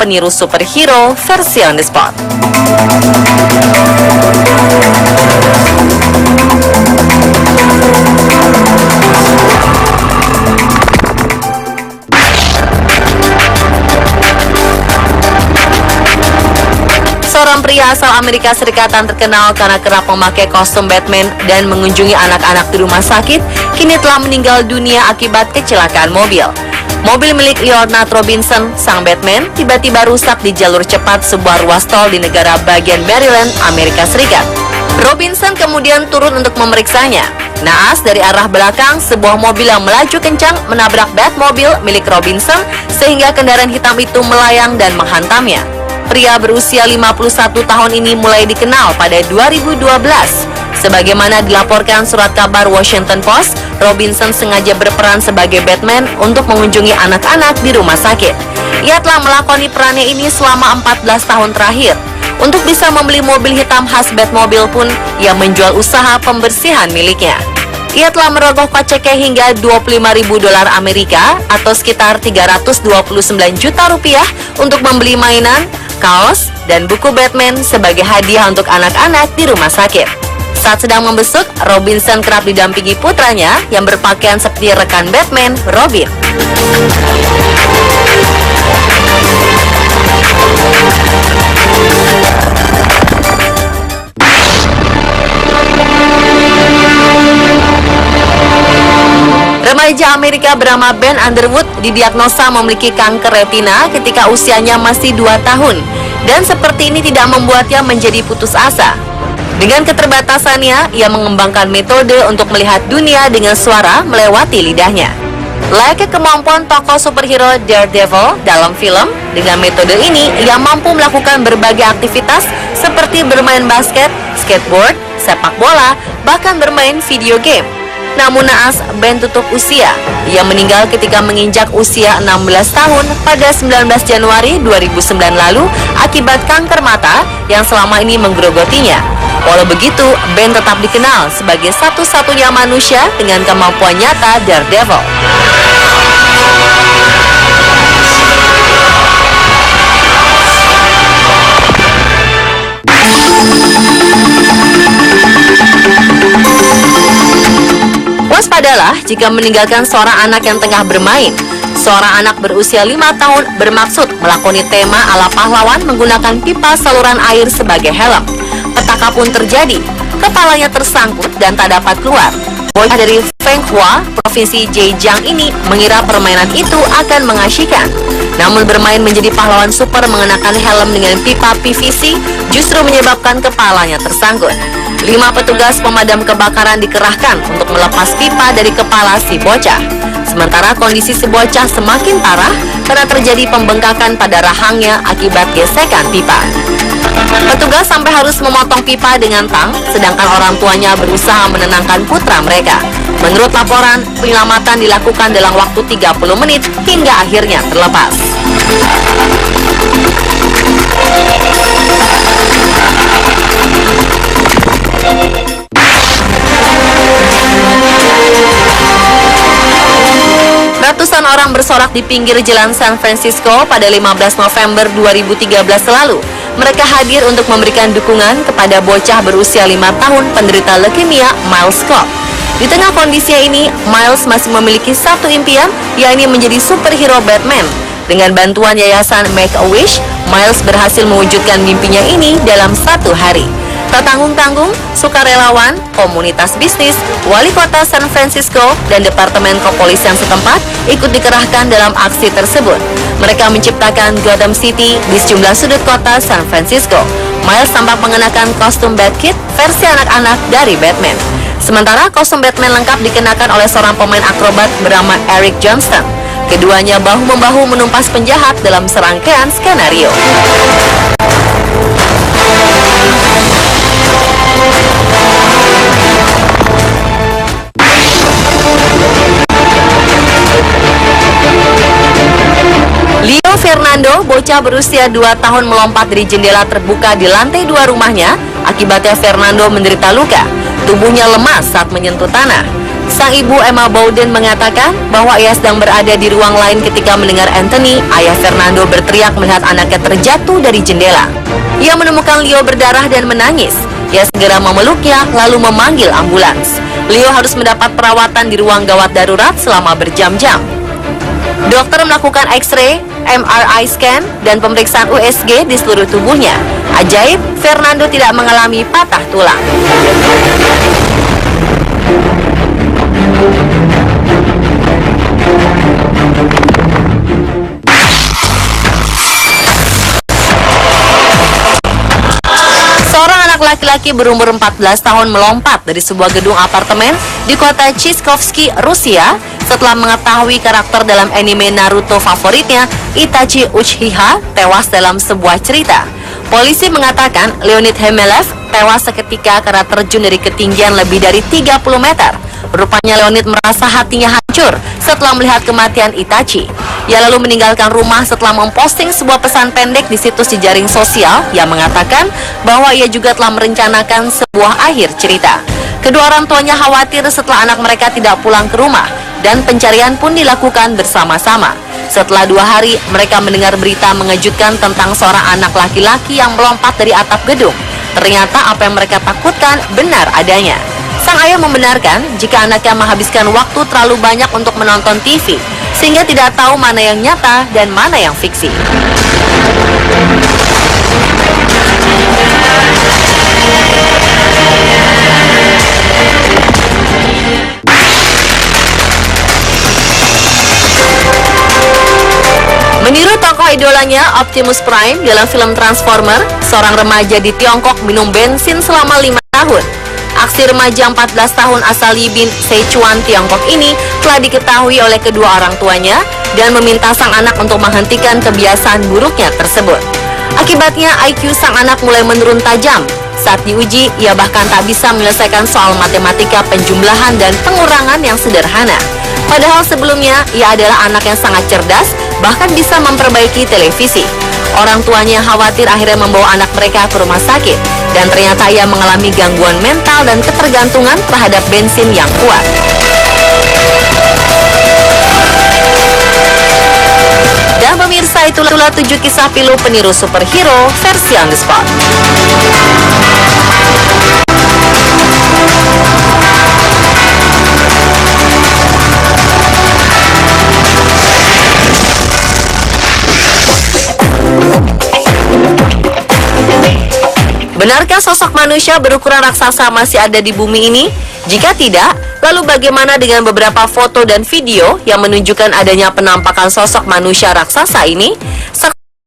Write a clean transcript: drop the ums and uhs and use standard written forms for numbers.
peniru superhero versi on the spot. Seorang pria asal Amerika Serikat yang terkenal karena kerap memakai kostum Batman dan mengunjungi anak-anak di rumah sakit, kini telah meninggal dunia akibat kecelakaan mobil. Mobil milik Leonard Robinson, sang Batman, tiba-tiba rusak di jalur cepat sebuah ruas tol di negara bagian Maryland, Amerika Serikat. Robinson kemudian turun untuk memeriksanya. Naas dari arah belakang, sebuah mobil yang melaju kencang menabrak Batmobile milik Robinson sehingga kendaraan hitam itu melayang dan menghantamnya. Pria berusia 51 tahun ini mulai dikenal pada 2012. Sebagaimana dilaporkan surat kabar Washington Post, Robinson sengaja berperan sebagai Batman untuk mengunjungi anak-anak di rumah sakit. Ia telah melakoni perannya ini selama 14 tahun terakhir. Untuk bisa membeli mobil hitam khas Batmobile pun, ia menjual usaha pembersihan miliknya. Ia telah merogoh koceknya hingga 25.000 dolar Amerika atau sekitar 329 juta rupiah untuk membeli mainan, kaos, dan buku Batman sebagai hadiah untuk anak-anak di rumah sakit. Saat sedang membesuk, Robinson kerap didampingi putranya yang berpakaian seperti rekan Batman, Robin. Remaja Amerika bernama Ben Underwood didiagnosa memiliki kanker retina ketika usianya masih 2 tahun, dan seperti ini tidak membuatnya menjadi putus asa. Dengan keterbatasannya, ia mengembangkan metode untuk melihat dunia dengan suara melewati lidahnya. Layaknya kemampuan tokoh superhero Daredevil dalam film, dengan metode ini ia mampu melakukan berbagai aktivitas seperti bermain basket, skateboard, sepak bola, bahkan bermain video game. Namun naas, Ben tutup usia. Ia meninggal ketika menginjak usia 16 tahun pada 19 Januari 2009 lalu akibat kanker mata yang selama ini menggerogotinya. Walau begitu, Ben tetap dikenal sebagai satu-satunya manusia dengan kemampuan nyata Daredevil. Waspadalah jika meninggalkan seorang anak yang tengah bermain. Seorang anak berusia 5 tahun bermaksud melakoni tema ala pahlawan menggunakan pipa saluran air sebagai helm. Petaka pun terjadi, kepalanya tersangkut dan tak dapat keluar. Bocah dari Fenghua, Provinsi Zhejiang ini mengira permainan itu akan mengasyikkan. Namun bermain menjadi pahlawan super mengenakan helm dengan pipa PVC justru menyebabkan kepalanya tersangkut. 5 petugas pemadam kebakaran dikerahkan untuk melepas pipa dari kepala si bocah. Sementara kondisi si bocah semakin parah karena terjadi pembengkakan pada rahangnya akibat gesekan pipa. Petugas sampai harus memotong pipa dengan tang, sedangkan orang tuanya berusaha menenangkan putra mereka. Menurut laporan, penyelamatan dilakukan dalam waktu 30 menit hingga akhirnya terlepas. Ratusan orang bersorak di pinggir jalan San Francisco pada 15 November 2013 lalu. Mereka hadir untuk memberikan dukungan kepada bocah berusia 5 tahun penderita leukemia, Miles Scott. Di tengah kondisinya ini, Miles masih memiliki satu impian, yakni menjadi superhero Batman. Dengan bantuan yayasan Make-A-Wish, Miles berhasil mewujudkan mimpinya ini dalam 1 hari. Tak tanggung-tanggung, sukarelawan, komunitas bisnis, wali kota San Francisco, dan departemen kepolisian setempat ikut dikerahkan dalam aksi tersebut. Mereka menciptakan Gotham City di sejumlah sudut kota San Francisco. Miles tampak mengenakan kostum Batkit versi anak-anak dari Batman. Sementara kostum Batman lengkap dikenakan oleh seorang pemain akrobat bernama Eric Johnston. Keduanya bahu-membahu menumpas penjahat dalam serangkaian skenario. Leo Fernando, bocah berusia 2 tahun melompat dari jendela terbuka di lantai 2 rumahnya. Akibatnya Fernando menderita luka. Tubuhnya lemas saat menyentuh tanah. Sang ibu Emma Bowden mengatakan bahwa ia sedang berada di ruang lain ketika mendengar Anthony, ayah Fernando, berteriak melihat anaknya terjatuh dari jendela. Ia menemukan Leo berdarah dan menangis. Ia segera memeluknya lalu memanggil ambulans. Leo harus mendapat perawatan di ruang gawat darurat selama berjam-jam. Dokter melakukan X-ray, MRI scan, dan pemeriksaan USG di seluruh tubuhnya. Ajaib, Fernando tidak mengalami patah tulang. Seorang anak laki-laki berumur 14 tahun melompat dari sebuah gedung apartemen di kota Chiskovsky, Rusia setelah mengetahui karakter dalam anime Naruto favoritnya, Itachi Uchiha, tewas dalam sebuah cerita. Polisi mengatakan Leonid Hemelev tewas seketika karena terjun dari ketinggian lebih dari 30 meter. Rupanya Leonid merasa hatinya hancur setelah melihat kematian Itachi. Ia lalu meninggalkan rumah setelah memposting sebuah pesan pendek di situs jejaring sosial yang mengatakan bahwa ia juga telah merencanakan sebuah akhir cerita. Kedua orang tuanya khawatir setelah anak mereka tidak pulang ke rumah dan pencarian pun dilakukan bersama-sama. Setelah 2 hari, mereka mendengar berita mengejutkan tentang seorang anak laki-laki yang melompat dari atap gedung. Ternyata apa yang mereka takutkan benar adanya. Sang ayah membenarkan jika anaknya menghabiskan waktu terlalu banyak untuk menonton TV, sehingga tidak tahu mana yang nyata dan mana yang fiksi. Meniru tokoh idolanya Optimus Prime dalam film Transformer, seorang remaja di Tiongkok minum bensin selama 5 tahun. Aksi remaja 14 tahun asal Yibin, Sichuan, Tiongkok ini telah diketahui oleh kedua orang tuanya dan meminta sang anak untuk menghentikan kebiasaan buruknya tersebut. Akibatnya IQ sang anak mulai menurun tajam. Saat diuji, ia bahkan tak bisa menyelesaikan soal matematika penjumlahan dan pengurangan yang sederhana. Padahal sebelumnya, ia adalah anak yang sangat cerdas, bahkan bisa memperbaiki televisi. Orang tuanya khawatir akhirnya membawa anak mereka ke rumah sakit, dan ternyata ia mengalami gangguan mental dan ketergantungan terhadap bensin yang kuat. Dan pemirsa, itulah 7 kisah pilu peniru superhero versi on the spot. Benarkah sosok manusia berukuran raksasa masih ada di bumi ini? Jika tidak, lalu bagaimana dengan beberapa foto dan video yang menunjukkan adanya penampakan sosok manusia raksasa ini?